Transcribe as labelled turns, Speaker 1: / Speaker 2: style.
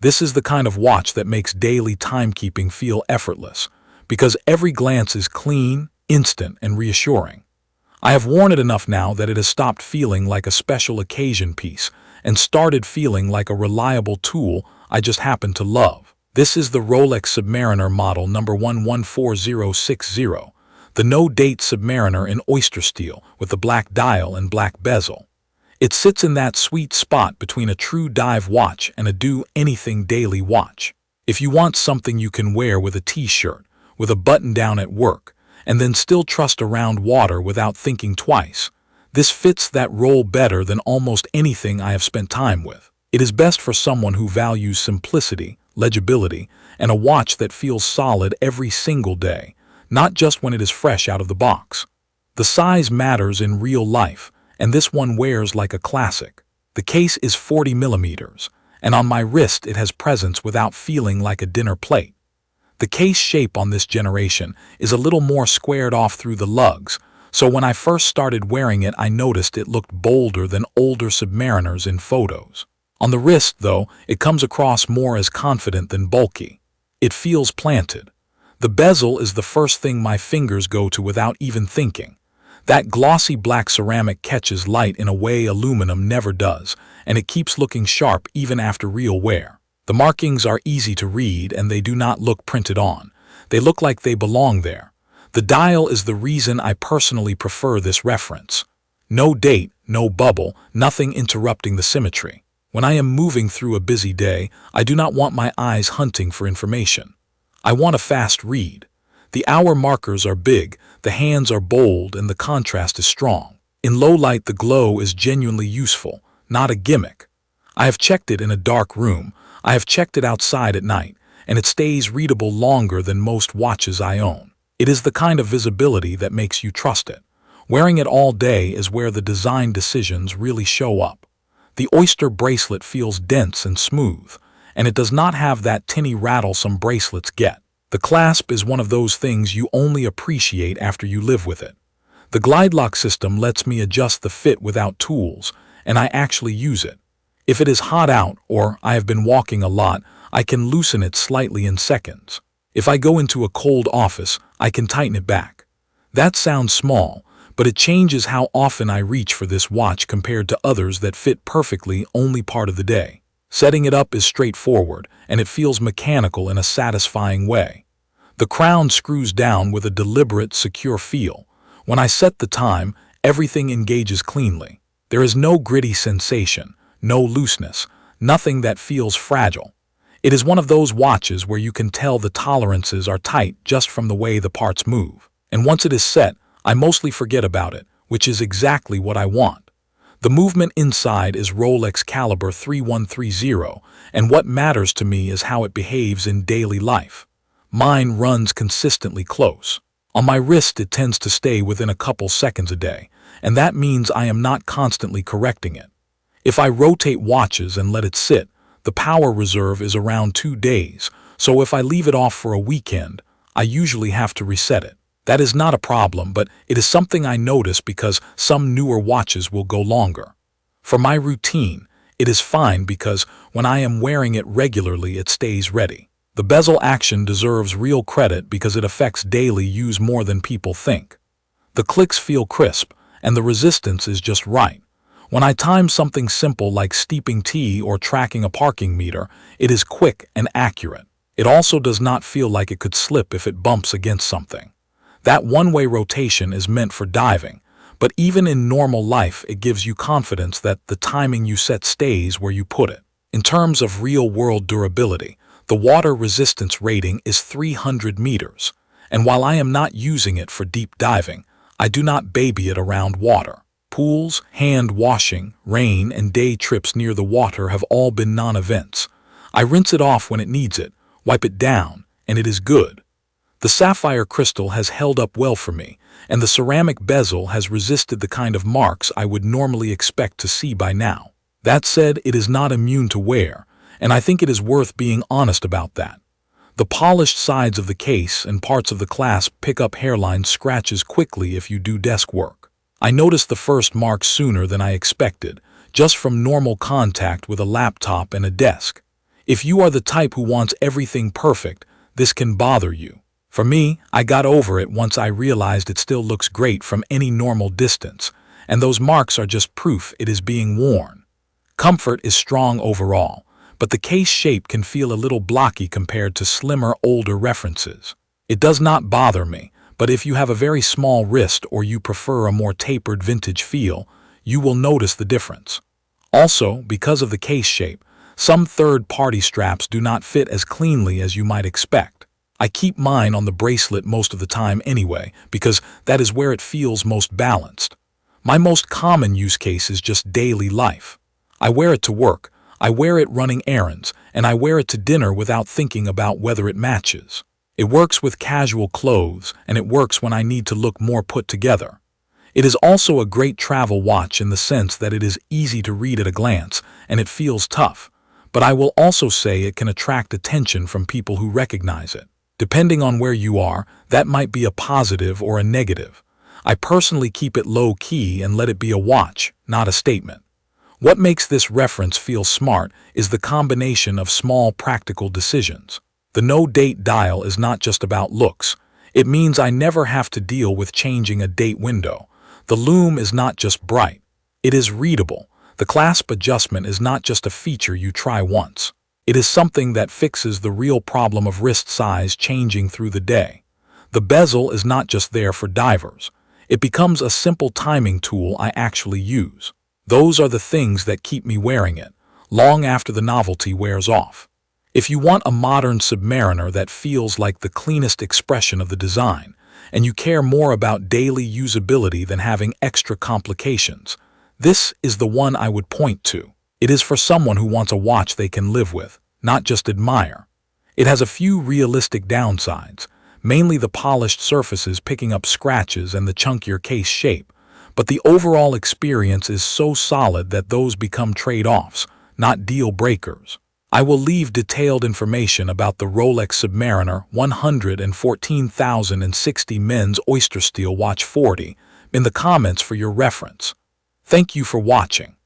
Speaker 1: This is the kind of watch that makes daily timekeeping feel effortless, because every glance is clean, instant, and reassuring. I have worn it enough now that it has stopped feeling like a special occasion piece and started feeling like a reliable tool I just happen to love. This is the Rolex Submariner model number 114060, the no-date Submariner in Oystersteel with the black dial and black bezel. It sits in that sweet spot between a true dive watch and a do-anything daily watch. If you want something you can wear with a t-shirt, with a button down at work, and then still trust around water without thinking twice, this fits that role better than almost anything I have spent time with. It is best for someone who values simplicity, legibility, and a watch that feels solid every single day, not just when it is fresh out of the box. The size matters in real life, and this one wears like a classic. The case is 40 millimeters, and on my wrist it has presence without feeling like a dinner plate. The case shape on this generation is a little more squared off through the lugs, so when I first started wearing it I noticed it looked bolder than older Submariners in photos. On the wrist, though, it comes across more as confident than bulky. It feels planted. The bezel is the first thing my fingers go to without even thinking. That glossy black ceramic catches light in a way aluminum never does, and it keeps looking sharp even after real wear. The markings are easy to read and they do not look printed on. They look like they belong there. The dial is the reason I personally prefer this reference. No date, no bubble, nothing interrupting the symmetry. When I am moving through a busy day, I do not want my eyes hunting for information. I want a fast read. The hour markers are big, the hands are bold, and the contrast is strong. In low light, the glow is genuinely useful, not a gimmick. I have checked it in a dark room, I have checked it outside at night, and it stays readable longer than most watches I own. It is the kind of visibility that makes you trust it. Wearing it all day is where the design decisions really show up. The Oyster bracelet feels dense and smooth, and it does not have that tinny rattle some bracelets get. The clasp is one of those things you only appreciate after you live with it. The Glidelock system lets me adjust the fit without tools, and I actually use it. If it is hot out or I have been walking a lot, I can loosen it slightly in seconds. If I go into a cold office, I can tighten it back. That sounds small, but it changes how often I reach for this watch compared to others that fit perfectly only part of the day. Setting it up is straightforward, and it feels mechanical in a satisfying way. The crown screws down with a deliberate, secure feel. When I set the time, everything engages cleanly. There is no gritty sensation, no looseness, nothing that feels fragile. It is one of those watches where you can tell the tolerances are tight just from the way the parts move. And once it is set, I mostly forget about it, which is exactly what I want. The movement inside is Rolex caliber 3130, and what matters to me is how it behaves in daily life. Mine runs consistently close. On my wrist it tends to stay within a couple seconds a day, and that means I am not constantly correcting it. If I rotate watches and let it sit, the power reserve is around 2 days, so if I leave it off for a weekend, I usually have to reset it. That is not a problem, but it is something I notice because some newer watches will go longer. For my routine, it is fine because when I am wearing it regularly, it stays ready. The bezel action deserves real credit because it affects daily use more than people think. The clicks feel crisp, and the resistance is just right. When I time something simple like steeping tea or tracking a parking meter, it is quick and accurate. It also does not feel like it could slip if it bumps against something. That one-way rotation is meant for diving, but even in normal life it gives you confidence that the timing you set stays where you put it. In terms of real-world durability, the water resistance rating is 300 meters, and while I am not using it for deep diving, I do not baby it around water. Pools, hand washing, rain, and day trips near the water have all been non-events. I rinse it off when it needs it, wipe it down, and it is good. The sapphire crystal has held up well for me, and the ceramic bezel has resisted the kind of marks I would normally expect to see by now. That said, it is not immune to wear, and I think it is worth being honest about that. The polished sides of the case and parts of the clasp pick up hairline scratches quickly if you do desk work. I noticed the first mark sooner than I expected, just from normal contact with a laptop and a desk. If you are the type who wants everything perfect, this can bother you. For me, I got over it once I realized it still looks great from any normal distance, and those marks are just proof it is being worn. Comfort is strong overall, but the case shape can feel a little blocky compared to slimmer, older references. It does not bother me, but if you have a very small wrist or you prefer a more tapered vintage feel, you will notice the difference. Also, because of the case shape, some third-party straps do not fit as cleanly as you might expect. I keep mine on the bracelet most of the time anyway, because that is where it feels most balanced. My most common use case is just daily life. I wear it to work, I wear it running errands, and I wear it to dinner without thinking about whether it matches. It works with casual clothes, and it works when I need to look more put together. It is also a great travel watch in the sense that it is easy to read at a glance, and it feels tough. But I will also say it can attract attention from people who recognize it. Depending on where you are, that might be a positive or a negative. I personally keep it low-key and let it be a watch, not a statement. What makes this reference feel smart is the combination of small practical decisions. The no-date dial is not just about looks. It means I never have to deal with changing a date window. The lume is not just bright. It is readable. The clasp adjustment is not just a feature you try once. It is something that fixes the real problem of wrist size changing through the day. The bezel is not just there for divers. It becomes a simple timing tool I actually use. Those are the things that keep me wearing it, long after the novelty wears off. If you want a modern Submariner that feels like the cleanest expression of the design, and you care more about daily usability than having extra complications, this is the one I would point to. It is for someone who wants a watch they can live with, not just admire. It has a few realistic downsides, mainly the polished surfaces picking up scratches and the chunkier case shape, but the overall experience is so solid that those become trade-offs, not deal breakers. I will leave detailed information about the Rolex Submariner 114,060 men's Oystersteel Watch 40 in the comments for your reference. Thank you for watching.